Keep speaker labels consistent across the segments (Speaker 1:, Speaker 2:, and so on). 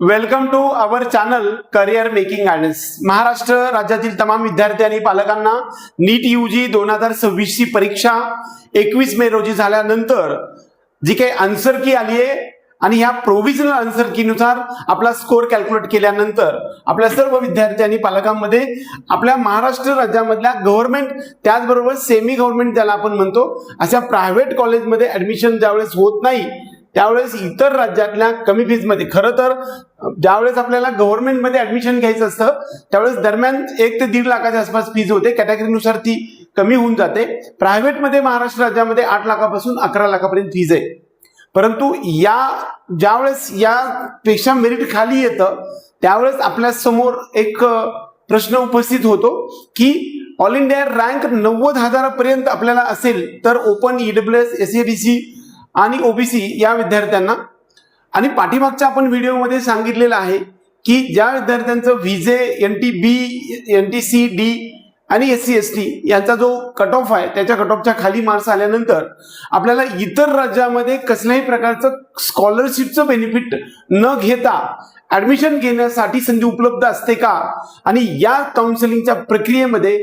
Speaker 1: Welcome to our channel career making guidance. Maharashtra राज्यातील तमाम विद्यार्थी आणि पालकांना नीट यूजी 2026 ची परीक्षा 21 मे रोजी झाल्यानंतर जी काही आन्सर की आली आहे आणि ह्या प्रोव्हिजनल आन्सर की नुसार आपला स्कोर कॅल्क्युलेट केल्यानंतर आपल्या सर्व विद्यार्थी आणि पालकांमध्ये आपल्या महाराष्ट्र राज्यामधल्या गव्हर्नमेंट त्याचबरोबर सेमी गव्हर्नमेंट ज्याला आपण म्हणतो अशा प्रायव्हेट कॉलेजमध्ये ऍडमिशन ज्यावेळेस होत नाही त्यावेळेस इतर राज्यातल्या कमी फीज मध्ये खरं तर ज्यावेळेस आपल्याला गव्हर्नमेंट मध्ये ऍडमिशन घ्यायचं असतं त्यावेळेस दरम्यान 1 ते 1.5 लाखाच्या आसपास फीज होते, कॅटेगरीनुसार ती कमी होऊन जाते। प्रायव्हेट मध्ये महाराष्ट्र राज्यामध्ये 8 लाखापासून 11 लाखापर्यंत फीज आहे, परंतु ज्यावेळेस यापेक्षा मेरिट खाली येतं त्यावेळेस आपल्या समोर एक प्रश्न उपस्थित होतो की ऑल इंडिया रँक 90,000 पर्यंत आपल्याला असेल तर ओपन EWS SABC आणि OBC या विद्यार्थ्यांना, आणि पाठीमागच्या आपण व्हिडिओमध्ये सांगितलेलं आहे की ज्या विद्यार्थ्यांचं व्हिजे NTB NTC D आणि SC ST यांचा जो कट ऑफ आहे त्याच्या कट ऑफच्या खाली मार्क्स आल्यानंतर आपल्याला इतर राज्यामध्ये कसल्याही प्रकारचं स्कॉलरशिपचं बेनिफिट न घेता ऍडमिशन घेण्यासाठी संधी उपलब्ध असते का, आणि या काउन्सिलिंगच्या प्रक्रियेमध्ये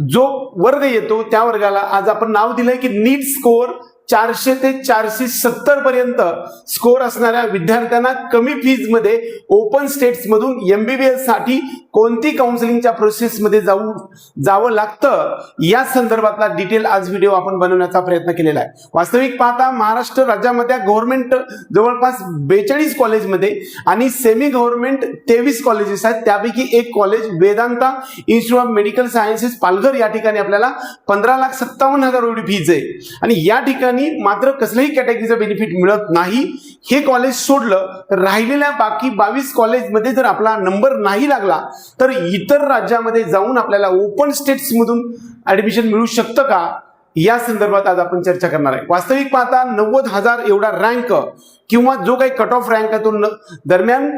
Speaker 1: जो वर्ग येतो त्या वर्गाला आज आपण नाव दिलंय की नीट स्कोअर 400 ते 470 पर्यंत स्कोर असणाऱ्या विद्यार्थ्यांना कमी फीज मध्ये ओपन स्टेट्स मधून MBBS साठी कोणती काउन्सिलिंगच्या प्रोसेस मध्ये जावं लागतं या संदर्भातला डिटेल आज व्हिडिओ आपण बनवण्याचा प्रयत्न केलेला आहे। वास्तविक पाहता महाराष्ट्र राज्यामध्ये गव्हर्नमेंट जवळपास 42 कॉलेजमध्ये आणि सेमी गव्हर्नमेंट 23 कॉलेजेस आहेत, त्यापैकी एक college Vedanta institute of medical sciences Palghar या ठिकाणी आपल्याला 15,57,000 एवढी फीज आहे, आणि या ठिकाणी मात्र कसल्याही कॅटेगरीचं बेनिफिट मिळत नाही। हे कॉलेज सोडलं तर राहिलेल्या बाकी 22 कॉलेजमध्ये जर आपला नंबर नाही लागला तर इतर राज्यामध्ये जाऊन आपल्याला ओपन स्टेट्स मधून ऍडमिशन मिळू शकतं का या संदर्भात आज आपण चर्चा करणार आहे। वास्तविक पाहता 90,000 एवढा रँक किंवा जो काही कट ऑफ रँक आहे तो दरम्यान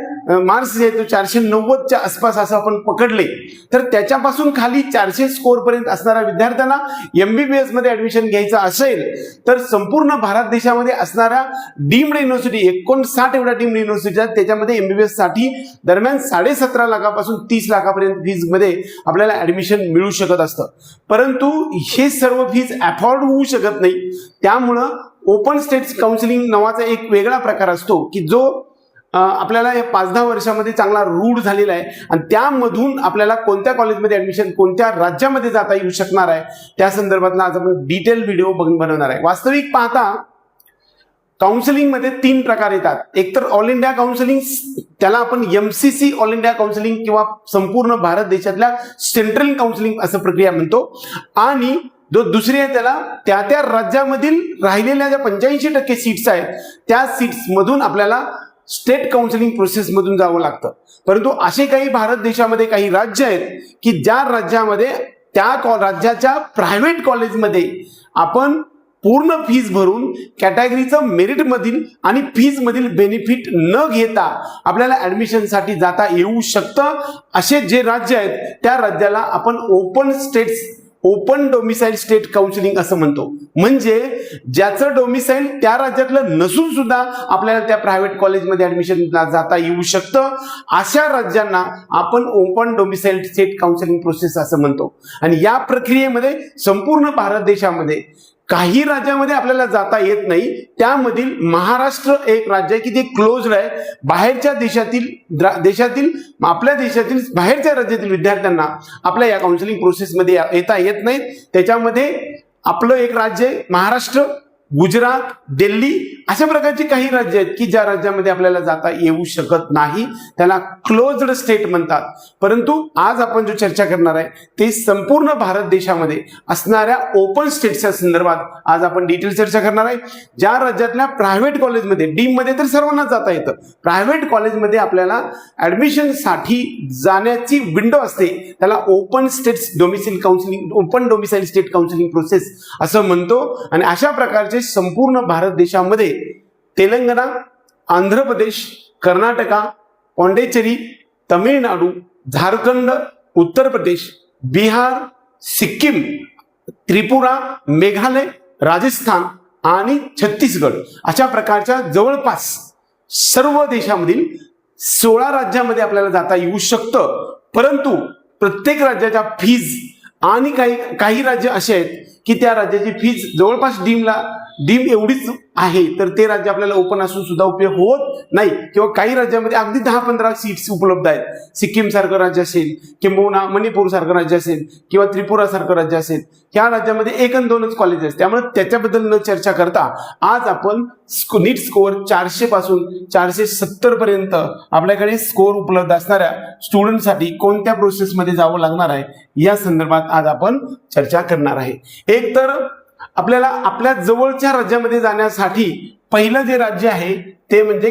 Speaker 1: मार्क्स जे तो 490च्या आसपास असं आपण पकडले तर त्याच्यापासून खाली 400 स्कोर पर्यंत असणाऱ्या विद्यार्थ्यांना MBBS मध्ये ऍडमिशन घ्यायचं असेल तर संपूर्ण भारत देशामध्ये असणाऱ्या डीम्ड युनिव्हर्सिटी 59 एवढ्या डीम्ड युनिव्हर्सिटी आहेत, त्याच्यामध्ये MBBS साठी दरम्यान 17.5 लाखापासून 30 लाखापर्यंत फीज मध्ये आपल्याला ऍडमिशन मिळू शकत असतं, परंतु हे सर्व फीज अफोर्ड होऊ शकत नाही। त्यामुळं ओपन स्टेट्स काउन्सिलिंग नावाचा एक वेगळा प्रकार असतो की जो आपल्याला या 5-10 वर्षामध्ये चांगला रूढ झालेला आहे, आणि त्यामधून आपल्याला कोणत्या कॉलेजमध्ये ऍडमिशन कोणत्या राज्यामध्ये जाता येऊ शकणार आहे त्या संदर्भातला आज आपण डिटेल व्हिडिओ बनवणार आहे। वास्तविक पाहता काउन्सिलिंग मध्ये 3 प्रकार येतात। एक तर ऑल इंडिया काउन्सिलिंग, त्याला आपण MCC ऑल इंडिया काउन्सिलिंग किंवा संपूर्ण भारत देशातल्या सेंट्रल काउन्सिलिंग असं प्रक्रिया म्हणतो, आणि जो दुसरी आहे त्याला त्या राज्यामधील राहिलेल्या ज्या 85% सीट्स आहेत त्या सीट्स मधून आपल्याला स्टेट काउन्सिलिंग प्रोसेस मधून जावं लागतं। परंतु असे काही भारत देशामध्ये काही राज्य आहेत की ज्या राज्यामध्ये त्या राज्याच्या प्रायव्हेट कॉलेजमध्ये आपण पूर्ण फीज भरून कॅटेगरीचं मेरिट मधील आणि फीज मधील बेनिफिट न घेता आपल्याला ऍडमिशनसाठी जाता येऊ शकतं। असे जे राज्य आहेत त्या राज्याला आपण ओपन डोमिसाइल स्टेट काउन्सिलिंग असं म्हणतो, म्हणजे ज्याचं डोमिसाइल त्या राज्यातलं नसून सुद्धा आपल्याला त्या प्रायव्हेट कॉलेजमध्ये ऍडमिशन जाता येऊ शकतं, अशा राज्यांना आपण open domicile state counselling process असं म्हणतो। आणि या प्रक्रियेमध्ये संपूर्ण भारत देशामध्ये काही राज्यामध्ये आपल्याला जाता येत नाही, त्यामधील महाराष्ट्र एक राज्य आहे की ते क्लोज्ड आहे। बाहेरच्या देशातील आपल्या देशातील बाहेरच्या राज्यातील विद्यार्थ्यांना आपल्या या काउन्सिलिंग प्रोसेसमध्ये येता येत नाही। त्याच्यामध्ये आपलं एक राज्य आहे महाराष्ट्र, गुजरात, दिल्ली अशा प्रकारची काही राज्य आहेत की ज्या राज्यामध्ये आपल्याला जाता येऊ शकत नाही, त्याला क्लोज्ड स्टेट म्हणतात। परंतु आज आपण जो चर्चा करणार आहे ते संपूर्ण भारत देशामध्ये असणाऱ्या ओपन स्टेट्सच्या संदर्भात आज आपण डिटेल चर्चा करणार आहे। ज्या राज्यातल्या प्रायव्हेट कॉलेजमध्ये डीम मध्ये तर सर्वांना जाता येतं, प्रायव्हेट कॉलेजमध्ये आपल्याला ऍडमिशन साठी जाण्याची विंडो असते त्याला open states domicile counselling open domicile state counselling process असं म्हणतो। आणि अशा प्रकारचे संपूर्ण भारत देशामध्ये तेलंगणा, आंध्र प्रदेश, कर्नाटका, पॉंडिचेरी, तमिळनाडू, झारखंड, उत्तर प्रदेश, बिहार, सिक्कीम, त्रिपुरा, मेघालय, राजस्थान आणि छत्तीसगड अशा प्रकारच्या जवळपास सर्व देशामधील 16 राज्यामध्ये आपल्याला जाता येऊ शकतं, परंतु प्रत्येक राज्याच्या फीज आणि काही राज्य असे आहेत की त्या राज्याची फीज जवळपास डीम एवढीच आहे, तर ते राज्य आपल्याला ओपन असून सुद्धा उपयोग होत नाही. किंवा काही राज्यामध्ये अगदी 10-15 सीट्स उपलब्ध आहेत. सिक्कीम सारखं राज्य असेल, किंबहुना मणिपूर सारखं राज्य असेल, किंवा त्रिपुरा सारखं राज्य असेल, ह्या राज्यामध्ये 1 आणि 2च कॉलेज आहेत. त्यामुळे त्याच्याबद्दल न चर्चा करता आज आपण नीट स्कोअर 400 पासून 470 पर्यंत आपल्याकडे स्कोअर उपलब्ध असणाऱ्या स्टुडंटसाठी कोणत्या प्रोसेसमध्ये जावं लागणार आहे या संदर्भात आज आपण चर्चा करणार आहे. एक तर आपल्याला आपल्या जवळच्या राज्यामध्ये जाण्यासाठी पहिलं जे राज्य आहे ते म्हणजे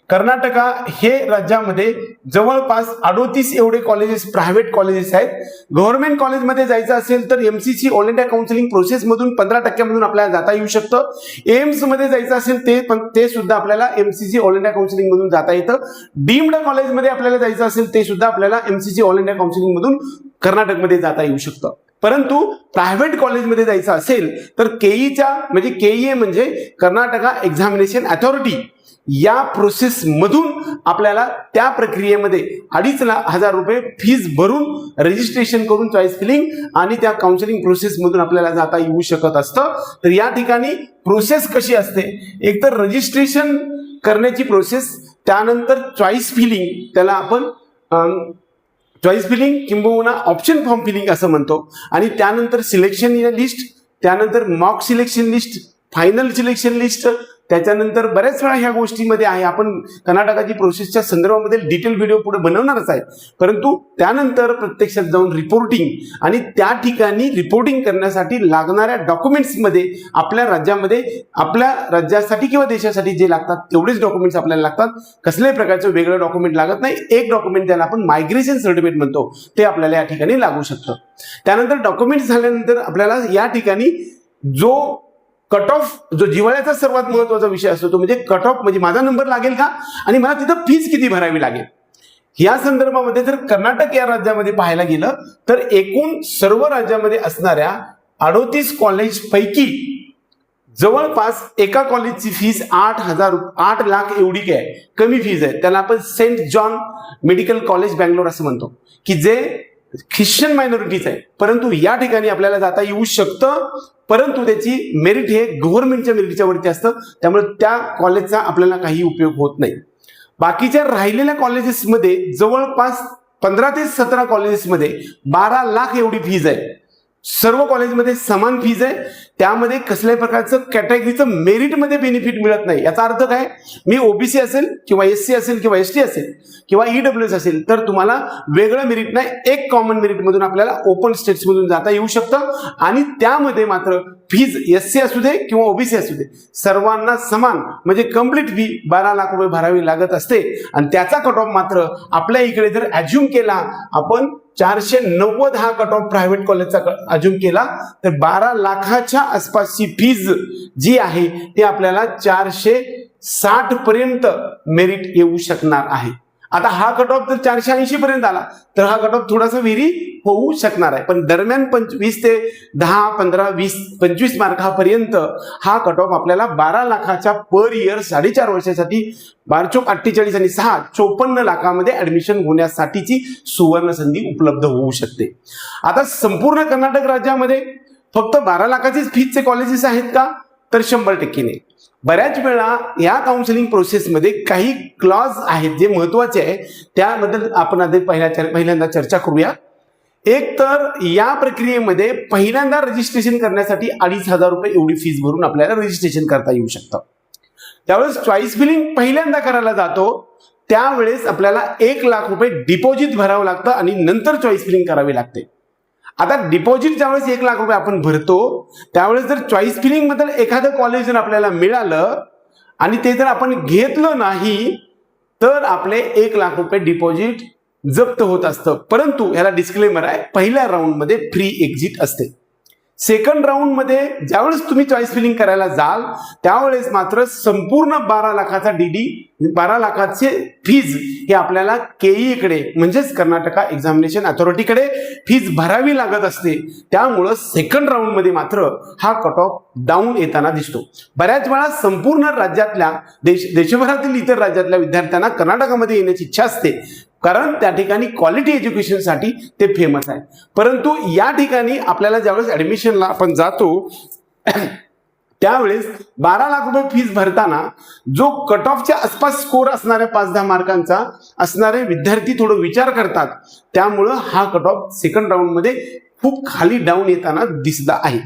Speaker 1: कर्नाटका हे राज्यामध्ये जवळपास 38 एवढे कॉलेजेस, प्रायव्हेट कॉलेजेस आहेत. गव्हर्नमेंट कॉलेजमध्ये जायचं असेल तर एमसीसी ऑल इंडिया काउन्सिलिंग प्रोसेसमधून 15% आपल्याला जाता येऊ शकतं. एम्स मध्ये जायचं असेल ते सुद्धा आपल्याला एमसीसी ऑल इंडिया काउन्सिलिंग मधून जाता येतं. डीम्ड कॉलेजमध्ये आपल्याला जायचं असेल ते सुद्धा आपल्याला एमसीसी ऑल इंडिया काउन्सिलिंग मधून कर्नाटकमध्ये जाता येऊ शकतं. परंतु प्रायव्हेट कॉलेजमध्ये जायचं असेल तर केईए म्हणजे कर्नाटका एक्झामिनेशन अथॉरिटी या प्रोसेस मधून आपल्याला त्या प्रक्रियेमध्ये 2,500 रुपये फीज भरून रजिस्ट्रेशन करून चॉईस फिलिंग आणि त्या काउन्सिलिंग प्रोसेस मधून आपल्याला जाता येऊ शकत असतं. तर या ठिकाणी प्रोसेस कशी असते, एक तर रजिस्ट्रेशन करण्याची प्रोसेस, त्यानंतर चॉईस फिलिंग, त्याला आपण चॉईस फिलिंग किंबहुना ऑप्शन फॉर्म फिलिंग असं म्हणतो, आणि त्यानंतर सिलेक्शन लिस्ट, त्यानंतर mock selection list, final selection list, त्याच्यानंतर बऱ्याच वेळा ह्या गोष्टीमध्ये आहे. आपण कर्नाटकाची प्रोसेसच्या संदर्भामध्ये डिटेल व्हिडिओ पुढे बनवणारच आहे. परंतु त्यानंतर प्रत्यक्षात जाऊन रिपोर्टिंग, आणि त्या ठिकाणी रिपोर्टिंग करण्यासाठी लागणाऱ्या डॉक्युमेंट्समध्ये आपल्या राज्यासाठी किंवा देशासाठी जे लागतात तेवढेच डॉक्युमेंट्स आपल्याला लागतात. कसल्याही प्रकारचं वेगळं डॉक्युमेंट लागत नाही. एक डॉक्युमेंट ज्याला आपण मायग्रेशन सर्टिफिकेट म्हणतो ते आपल्याला या ठिकाणी लागू शकतं. त्यानंतर डॉक्युमेंट्स झाल्यानंतर आपल्याला या ठिकाणी जो कट ऑफ, जो जिव्हाळ्याचा सर्वात महत्वाचा विषय असतो तो म्हणजे कट ऑफ, म्हणजे माझा नंबर लागेल का आणि मला तिथं फीज किती भरावी लागेल. या संदर्भामध्ये जर कर्नाटक या राज्यामध्ये पाहायला गेलं तर एकूण सर्व राज्यामध्ये असणाऱ्या 38 कॉलेज पैकी जवळपास एका कॉलेजची फीज 8 लाख एवढी काय कमी फीज आहे. त्याला आपण Saint John medical college Bangalore असं म्हणतो, की जे ख्रिश्चन मायनॉरिटीज आहे. परंतु या ठिकाणी आपल्याला जाता येऊ शकतं, परंतु त्याची मेरिट हे गव्हर्नमेंटच्या मेरिटच्या वरती असतं, त्यामुळे त्या कॉलेजचा आपल्याला काही उपयोग होत नाही. बाकीच्या राहिलेल्या कॉलेजेसमध्ये जवळपास 15 ते 17 कॉलेजेसमध्ये 12 लाख एवढी फीज आहे. सर्व कॉलेजमध्ये समान फीज आहे. त्यामध्ये कसल्याही प्रकारचं कॅटेगरीचं मेरिटमध्ये बेनिफिट मिळत नाही. याचा अर्थ काय, मी ओबीसी असेल किंवा एससी असेल किंवा एसटी असेल किंवा ईडब्ल्यूएस असेल तर तुम्हाला वेगळं मेरिट नाही, एक कॉमन मेरिटमधून आपल्याला ओपन स्टेट्समधून जाता येऊ शकतं. आणि त्यामध्ये मात्र फीज एससी असू दे किंवा ओबीसी असू दे सर्वांना समान, म्हणजे कंप्लीट फी 12 लाख रुपये भरावी लागत असते. आणि त्याचा कट ऑफ मात्र आपल्या इकडे जर अज्युम केला आपण 490 हा कट ऑफ प्रायव्हेट कॉलेजचा अज्युम केला तर 12 लाखाच्या आसपासची फीज जी आहे ती आपल्याला 460 पर्यंत मेरिट येऊ शकणार आहे. आता हा कट ऑफ जर 480 पर्यंत आला तर हा कट ऑफ थोडासा व्हेरी होऊ शकणार आहे, पण दरम्यान 20 ते 10, 15, 20, 25 मार्कापर्यंत हा कट ऑफ आपल्याला 12 लाखाच्या पर इयर 4.5 वर्षासाठी 12-48 आणि 6 54 लाखामध्ये ऍडमिशन होण्यासाठीची सुवर्ण संधी उपलब्ध होऊ शकते. आता संपूर्ण कर्नाटक राज्यामध्ये फक्त 12 लाखाचीच फीजचे कॉलेजेस आहेत का, तर 100% नाही. बऱ्याच वेळा या काउन्सिलिंग प्रोसेसमध्ये काही क्लॉज आहेत जे महत्वाचे आहे, त्याबद्दल आपण आधी पहिल्यांदा चर्चा करूया. एक तर या प्रक्रियेमध्ये पहिल्यांदा रजिस्ट्रेशन करण्यासाठी 2,500 रुपये एवढी फीज भरून आपल्याला रजिस्ट्रेशन करता येऊ शकतं. त्यावेळेस चॉईस फिलिंग पहिल्यांदा करायला जातो त्यावेळेस आपल्याला 1 लाख रुपये डिपॉझिट भरावं लागतं आणि नंतर चॉईस फिलिंग करावी लागते. आता डिपॉझिट ज्यावेळेस 1 लाख रुपये आपण भरतो त्यावेळेस जर चॉईस फिलिंग बद्दल एखादं कॉलेज जर आपल्याला मिळालं आणि ते जर आपण घेतलं नाही तर आपले 1 लाख रुपये डिपॉझिट जप्त होत असतं. परंतु याला डिस्क्लेमर आहे, पहिल्या राऊंडमध्ये फ्री एक्झिट असते. सेकंड राऊंड मध्ये ज्यावेळेस तुम्ही चॉईस फिलिंग करायला जाल त्यावेळेस मात्र संपूर्ण 12 लाखाचा डीडी 12 लाखाचे फीज हे आपल्याला केई कडे म्हणजेच कर्नाटका एक्झामिनेशन अथॉरिटीकडे फीज भरावी लागत असते. त्यामुळं सेकंड राऊंड मध्ये मात्र हा कट ऑफ डाऊन येताना दिसतो. बऱ्याच वेळा संपूर्ण राज्यातल्या देशभरातील इतर राज्यातल्या विद्यार्थ्यांना कर्नाटकामध्ये येण्याची इच्छा असते, कारण त्या ठिकाणी क्वालिटी एज्युकेशनसाठी ते फेमस आहे. परंतु या ठिकाणी आपल्याला ज्यावेळेस ऍडमिशनला आपण जातो त्यावेळेस 12 लाख रुपये फीस भरताना जो कट ऑफच्या आसपास स्कोर असणाऱ्या 5-10 मार्कांचा असणारे विद्यार्थी थोडं विचार करतात. त्यामुळं हा कट ऑफ सेकंड राऊंड मध्ये खूप खाली डाऊन येताना दिसला आहे.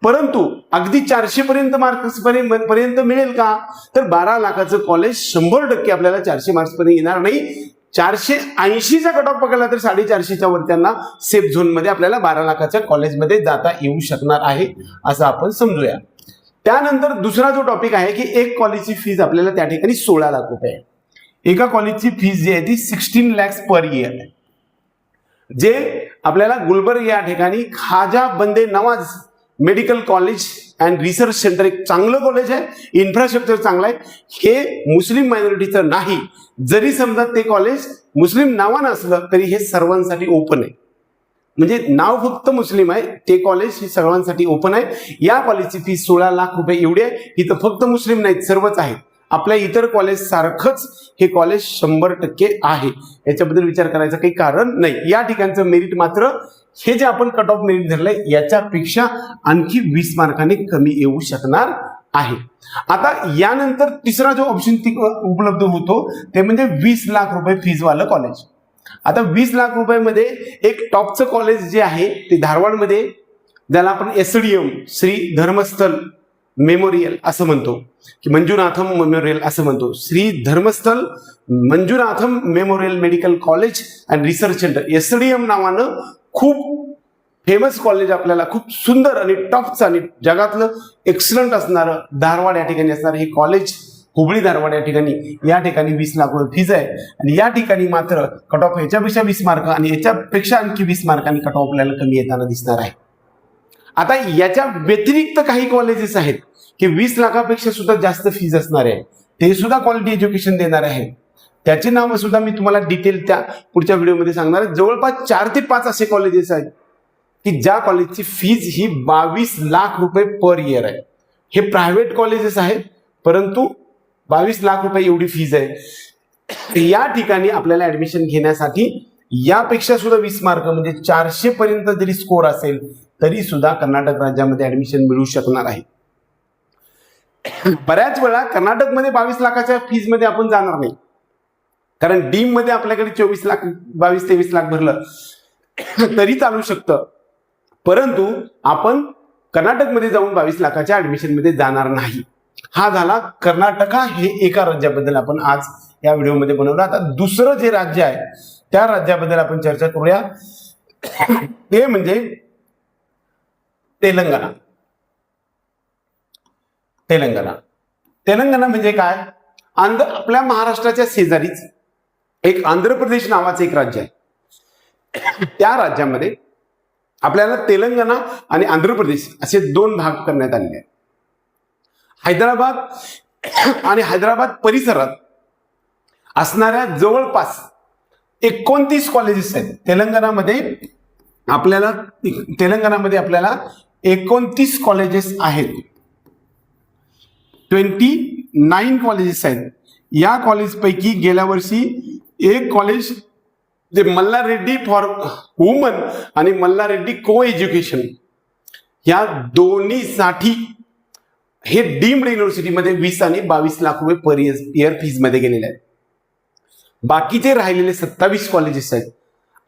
Speaker 1: परंतु अगदी 400 पर्यंत मार्क्स पर्यंत मिळेल का, तर 12 लाखाचं कॉलेज 100% आपल्याला 400 मार्क्स पर्यंत येणार नाही. 480चा कट ऑफ पकडला तर 450च्या वर त्यांना सेफ झोन मध्ये आपल्याला 12 लाखाच्या कॉलेजमध्ये जाता येऊ शकणार आहे असं आपण समजूया. त्यानंतर दुसरा जो टॉपिक आहे की एक कॉलेजची फीज आपल्याला त्या ठिकाणी 16 लाख रुपये आहे. एका कॉलेजची फीज जी आहे ती 16 lakhs पर इयर आहे, जे आपल्याला गुलबर्ग या ठिकाणी खाजा बंदे Nawaz medical college and research centre एक चांगलं कॉलेज आहे, इन्फ्रास्ट्रक्चर चांगलं आहे. हे मुस्लिम मायनॉरिटीचं नाही, जरी समजा ते कॉलेज मुस्लिम नावानं असलं तरी हे सर्वांसाठी ओपन आहे. म्हणजे नाव फक्त मुस्लिम आहे, ते कॉलेज हे सर्वांसाठी ओपन आहे. या कॉलेजची फी 16 लाख रुपये एवढी आहे. इथं फक्त मुस्लिम नाहीत, सर्वच आहेत. आपल्या इतर कॉलेज सारखंच हे कॉलेज 100% आहे, याच्याबद्दल विचार करायचं काही कारण नाही. या ठिकाणचं मेरिट मात्र हे जे आपण कट ऑफ मेरिट धरलंय याच्यापेक्षा आणखी 20 मार्कांनी कमी येऊ शकणार आहे. आता यानंतर तिसरा जो ऑप्शन उपलब्ध होतो ते म्हणजे 20 लाख रुपये फीजवालं कॉलेज. आता 20 लाख रुपयामध्ये एक टॉपचं कॉलेज जे आहे ते धारवाडमध्ये, ज्याला आपण SDM श्री धर्मस्थल मेमोरियल असं म्हणतो, की मंजुनाथम मेमोरियल असं म्हणतो. Shri Dharmasthala Manjunatham memorial medical college and research centre, SDM नावानं खूप फेमस कॉलेज, आपल्याला खूप सुंदर आणि टॉपचं आणि जगातलं एक्सलंट असणारं धारवाड या ठिकाणी असणारं हे कॉलेज, हुबळी धारवाड या ठिकाणी 20 लाख रुपये फीज आहे. आणि या ठिकाणी मात्र कट ऑफ याच्यापेक्षा 20 मार्क आणि याच्यापेक्षा आणखी 20 मार्कांनी कट ऑफ आपल्याला कमी येताना दिसणार आहे. आता याच्या व्यतिरिक्त काही कॉलेजेस आहेत की 20 लाखापेक्षा सुद्धा जास्त फीज असणारे आहे, ते सुद्धा क्वालिटी एज्युकेशन देणार आहे. त्याची नावं सुद्धा मी तुम्हाला डिटेल त्या पुढच्या व्हिडिओमध्ये सांगणार आहे. जवळपास 4 ते 5 असे कॉलेजेस आहेत की ज्या कॉलेजची फीज ही 22 लाख रुपये पर इयर आहे. हे प्रायव्हेट कॉलेजेस आहेत, परंतु 22 लाख रुपये एवढी फीज आहे. या ठिकाणी आपल्याला ऍडमिशन घेण्यासाठी यापेक्षा सुद्धा 20 मार्क म्हणजे 400 पर्यंत जरी स्कोर असेल तरी सुद्धा कर्नाटक राज्यामध्ये ऍडमिशन मिळू शकणार आहे. बऱ्याच वेळा कर्नाटकमध्ये 22 लाखाच्या फीज मध्ये आपण जाणार नाही, कारण डीम मध्ये आपल्याकडे 24 लाख 22-23 लाख भरलं तरी चालू शकतं. परंतु आपण कर्नाटकमध्ये जाऊन 22 लाखाच्या ऍडमिशन मध्ये जाणार नाही. हा झाला कर्नाटका हे एका राज्याबद्दल आपण आज या व्हिडिओमध्ये बनवलं. आता दुसरं जे राज्य आहे त्या राज्याबद्दल आपण चर्चा करूया, ते म्हणजे तेलंगणा. तेलंगणा म्हणजे काय, आपल्या महाराष्ट्राच्या शेजारीच एक आंध्र प्रदेश नावाचं एक राज्य आहे. त्या राज्यामध्ये आपल्याला तेलंगणा आणि आंध्र प्रदेश असे 2 भाग करण्यात आलेले आहेत. हैदराबाद आणि हैदराबाद परिसरात असणाऱ्या जवळपास 29 कॉलेजेस आहेत. तेलंगणामध्ये आपल्याला 29 कॉलेजेस आहेत, 29 कॉलेजेस आहेत. या कॉलेजपैकी गेल्या वर्षी एक कॉलेज जे मल्लारेड्डी फॉर वुमन आणि मल्लारेड्डी को एज्युकेशन या दोन्हीसाठी हे डीम्ड युनिव्हर्सिटीमध्ये 20 आणि 22 लाख रुपये पर इयर फीज मध्ये गेलेले आहेत. बाकीचे राहिलेले 27 कॉलेजेस आहेत,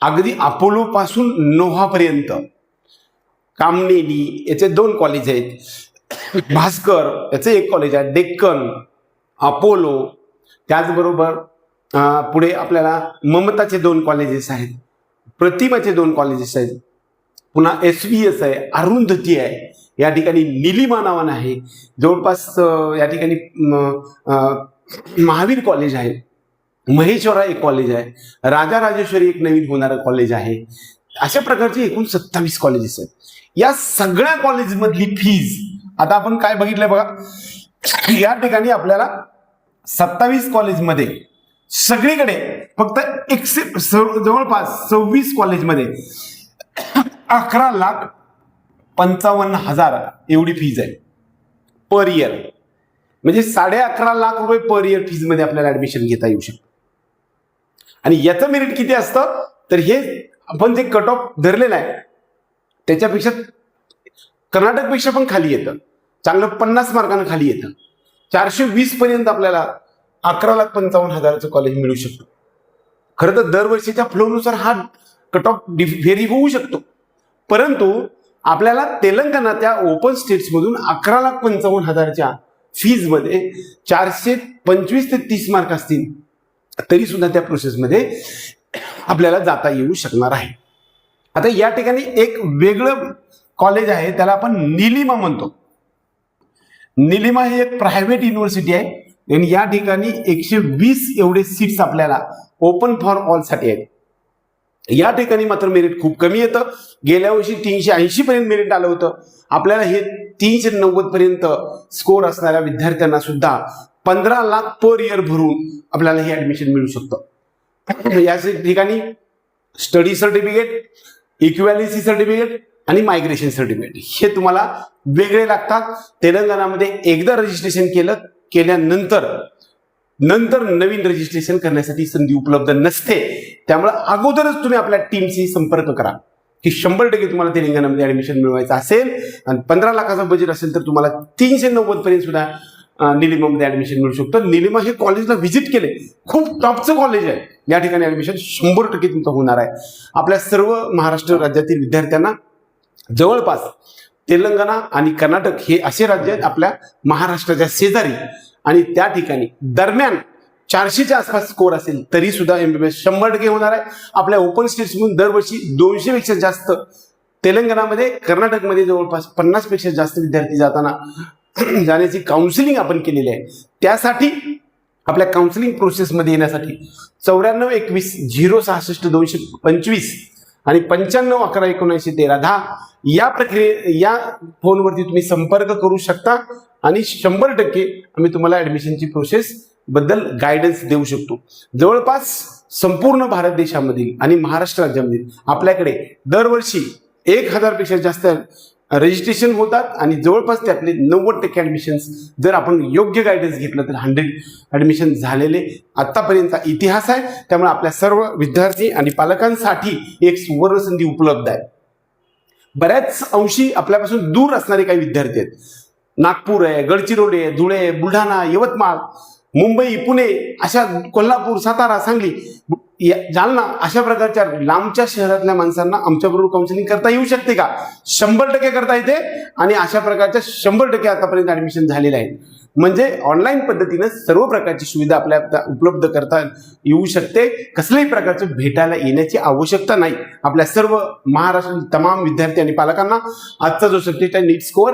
Speaker 1: अगदी अपोलो पासून नोव्हापर्यंत. कामनेनी याचे 2 कॉलेज आहेत, भास्कर याचे 1 कॉलेज आहे, डेक्कन, अपोलो, त्याचबरोबर पुढे आपल्याला ममताचे 2 कॉलेजेस आहेत, प्रतिमाचे 2 कॉलेजेस आहेत, पुन्हा SVS आहे, अरुंधती आहे, या ठिकाणी निलिमा नावानं आहे, जवळपास या ठिकाणी महावीर कॉलेज आहे, महेश्वरा एक कॉलेज आहे, राजा राजेश्वरी एक नवीन होणारं कॉलेज आहे, अशा प्रकारचे एकूण 27 कॉलेजेस आहेत. या सगळ्या कॉलेजमधली फीज आता आपण काय बघितलंय बघा, या ठिकाणी आपल्याला 27 कॉलेजमध्ये सगळीकडे फक्त जवळपास 26 कॉलेजमध्ये 11,55,000 एवढी फीज आहे पर इयर. म्हणजे 11.5 लाख रुपये पर इयर फीज मध्ये आपल्याला ऍडमिशन घेता येऊ शकतं. आणि याचं मेरिट किती असतं तर हे आपण जे कट ऑफ धरलेलं आहे त्याच्यापेक्षा कर्नाटकपेक्षा पण खाली येतं, चांगलं 50 मार्कांना खाली येतं. 420 पर्यंत आपल्याला 11,55,000चं कॉलेज मिळू शकतं. खरं तर दरवर्षीच्या फ्लोनुसार हा कट ऑफ व्हेरी होऊ शकतो, परंतु आपल्याला तेलंगणाच्या ओपन स्टेट्समधून 11,55,000च्या फीज मध्ये 425 ते 30 मार्क असतील तरी सुद्धा त्या प्रोसेसमध्ये आपल्याला जाता येऊ शकणार आहे. आता या ठिकाणी एक वेगळं कॉलेज आहे, त्याला आपण निलिमा म्हणतो. निलिमा ही एक प्रायव्हेट युनिव्हर्सिटी आहे आणि या ठिकाणी 120 एवढे सीट्स आपल्याला ओपन फॉर ऑल साठी आहेत. या ठिकाणी मात्र मेरिट खूप कमी येतं. गेल्या वर्षी 380 पर्यंत मेरिट आलं होतं. आपल्याला हे 390 पर्यंत स्कोर असणाऱ्या विद्यार्थ्यांना सुद्धा 15 लाख पर इयर भरून आपल्याला हे ऍडमिशन मिळू शकतं. या ठिकाणी स्टडी सर्टिफिकेट, इक्वॅलिटी सर्टिफिकेट आणि मायग्रेशन सर्टिफिकेट हे तुम्हाला वेगळे लागतात. तेलंगणामध्ये एकदा रजिस्ट्रेशन केल्यानंतर नवीन रजिस्ट्रेशन करण्यासाठी संधी उपलब्ध नसते. त्यामुळे अगोदरच तुम्ही आपल्या टीमशी संपर्क करा की 100% तुम्हाला तेलंगणामध्ये ऍडमिशन मिळवायचं असेल आणि 15 लाखाचा बजेट असेल तर तुम्हाला 390 पर्यंत सुद्धा निलिमामध्ये ऍडमिशन मिळू शकतं. निलिमा हे कॉलेजला व्हिजिट केले, खूप टॉपचं कॉलेज आहे. या ठिकाणी ऍडमिशन 100% तुमचं होणार आहे. आपल्या सर्व महाराष्ट्र राज्यातील विद्यार्थ्यांना जवळपास तेलंगणा आणि कर्नाटक हे असे राज्य आहेत आपल्या महाराष्ट्राच्या शेजारी आणि त्या ठिकाणी दरम्यान 400च्या आसपास स्कोर असेल तरी सुद्धा MBBS 100% होणार आहे. आपल्या ओपन स्टेट्समधून दरवर्षी 200 पेक्षा जास्त, तेलंगणामध्ये कर्नाटकमध्ये जवळपास 50 पेक्षा जास्त विद्यार्थी जाण्याची काउन्सिलिंग आपण केलेली आहे. त्यासाठी आपल्या काउन्सिलिंग प्रोसेसमध्ये येण्यासाठी 9421 आणि 9511191310 या फोनवरती तुम्ही संपर्क करू शकता आणि 100% आम्ही तुम्हाला ऍडमिशनची प्रोसेस बद्दल गायडन्स देऊ शकतो. जवळपास संपूर्ण भारत देशामधील आणि महाराष्ट्र राज्यामधील आपल्याकडे दरवर्षी 1000 पेक्षा जास्त रजिस्ट्रेशन होतात आणि जवळपास त्यातले 90% ऍडमिशन्स जर आपण योग्य गायडन्स घेतलं तर 100 ऍडमिशन झालेले आतापर्यंतचा इतिहास आहे. त्यामुळे आपल्या सर्व विद्यार्थी आणि पालकांसाठी एक सुवर्ण संधी उपलब्ध आहे. बऱ्याच अंशी आपल्यापासून दूर असणारे काही विद्यार्थी आहेत. नागपूर आहे, गडचिरोली आहे, धुळे, बुलढाणा, यवतमाळ, मुंबई, पुणे, अशा कोल्हापूर, सातारा, सांगली, जालना अशा प्रकारच्या लांबच्या शहरातल्या माणसांना आमच्याबरोबर काउन्सिलिंग करता येऊ शकते का? 100% करता येते आणि अशा प्रकारच्या 100% आतापर्यंत ऍडमिशन झालेले आहेत. म्हणजे ऑनलाईन पद्धतीनं सर्व प्रकारची सुविधा आपल्या उपलब्ध करता येऊ शकते. कसल्याही प्रकारचं भेटायला येण्याची आवश्यकता नाही. आपल्या सर्व महाराष्ट्रातील तमाम विद्यार्थी आणि पालकांना आजचा जो सब्जेक्ट आहे नीट स्कोअर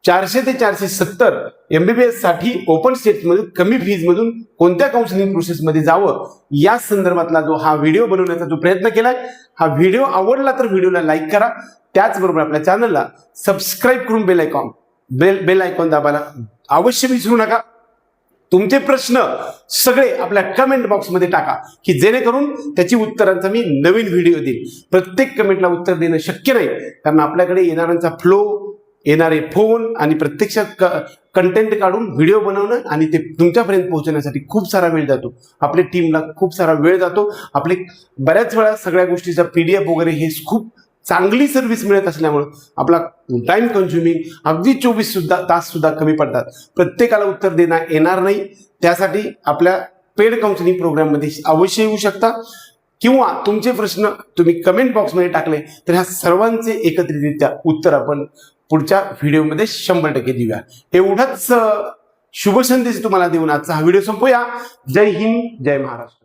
Speaker 1: 400 ते 470 MBBS साठी ओपन स्टेट्समधून कमी फीजमधून कोणत्या काउन्सिलिंग प्रोसेसमध्ये जावं या संदर्भातला जो हा व्हिडिओ बनवण्याचा जो प्रयत्न केलाय, हा व्हिडिओ आवडला तर व्हिडिओला लाईक करा. त्याचबरोबर आपल्या चॅनलला सबस्क्राईब करून बेल आयकॉन दाबायला अवश्य विसरू नका. तुमचे प्रश्न सगळे आपल्या कमेंट बॉक्समध्ये टाका की जेणेकरून त्याची उत्तरांचा मी नवीन व्हिडिओ देईन. प्रत्येक कमेंटला उत्तर देणं शक्य नाही कारण आपल्याकडे येणाऱ्यांचा फ्लो, येणारे फोन आणि प्रत्यक्षात कंटेंट काढून व्हिडिओ बनवणं आणि ते तुमच्यापर्यंत पोहोचण्यासाठी खूप सारा वेळ जातो. आपल्या टीमला खूप सारा वेळ जातो. आपले बऱ्याच वेळा सगळ्या गोष्टीचा PDF वगैरे हे खूप चांगली सर्व्हिस मिळत असल्यामुळं आपला टाइम कन्झ्युमिंग अगदी 24 तास सुद्धा कमी पडतात. प्रत्येकाला उत्तर देता येणार नाही. त्यासाठी आपल्या पेड काउन्सिलिंग प्रोग्राममध्ये अवश्य येऊ शकता किंवा तुमचे प्रश्न तुम्ही कमेंट बॉक्समध्ये टाकले तर ह्या सर्वांचे एकत्रितरित्या उत्तर आपण पुढच्या व्हिडिओमध्ये 100% देऊया. एवढाच शुभ संदेश तुम्हाला देऊन आजचा हा व्हिडिओ संपूया. जय हिंद, जय महाराष्ट्र.